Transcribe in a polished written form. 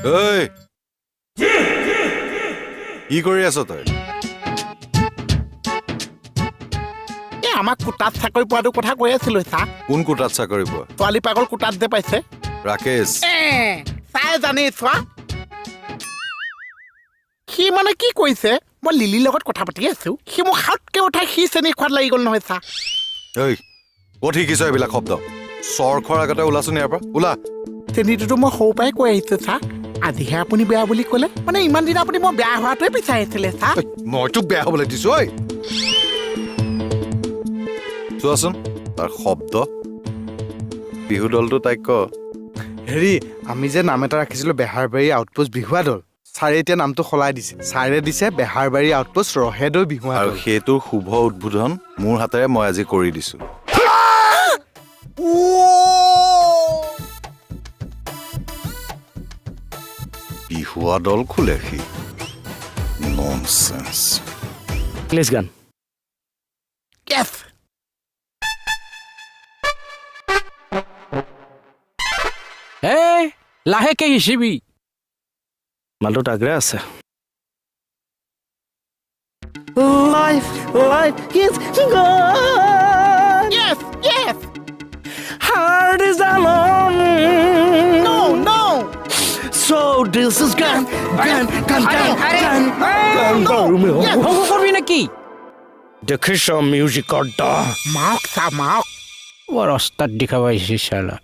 ঐ কি কৰি আছ তই আমাক কোটাত চাকৰি পোৱাটো কথা কৈ আছিলো ছাৰ কোন কোটাত চাকৰি পোৱা ছোৱালী পাগল কোটাত যে পাইছে ৰাকেশ চাই জানি চোৱা সি মানে কি কৈছে মই লিলিৰ লগত কথা পাতি আছো সি মোক হাতকে উঠাই সি চেনি খোৱাত লাগি গ'ল নহয় ছাৰ ঐ ক'ত শিকিছ এইবিলাক শব্দ চৰ খোৱাৰ আগতে ওলাচোন ইয়াৰ পৰা ওলা চেনিটোতো মই সৰু পৰাই কৈ আহিছো ছাৰ আজিহে আপুনি বেয়া বুলি ক'লে মানে ইমান দিন আপুনি মই বেয়া হোৱাটোৱে বিচাৰি আছিলে ছাৰ মই তোক বেয়া হ'বলৈ দিছো ঐ চোৱাচোন তাৰ শব্দ বিহু দলটো তাইক ক হেৰি আমি যে নাম এটা ৰাখিছিলো বেহাৰবাৰী আউটপোষ্ট বিহুৱা দল ছাৰে এতিয়া নামটো সলাই দিছে ছাৰে দিছে বেহাৰবাৰী আউটপোষ্ট ৰহেদৈ বিহুৱা আৰু দল সেইটোৰ শুভ উদ্বোধন মোৰ হাতেৰে মই আজি কৰি দিছো বিহুৱা দল খোলে সি ননচেন্স প্লিজ গান Yes. এই লাহেকে হিচিবি মালটো তাগৰে আছে Life is gone. Yes, yes. Heart is alone. No, no. So this is gone. Gone. ভংগ করবি নাকি দেখিস মিউজিকৰ দ মাওক ছাৰ মাওক বৰ অস্তাদ দেখাব আহিছে শালা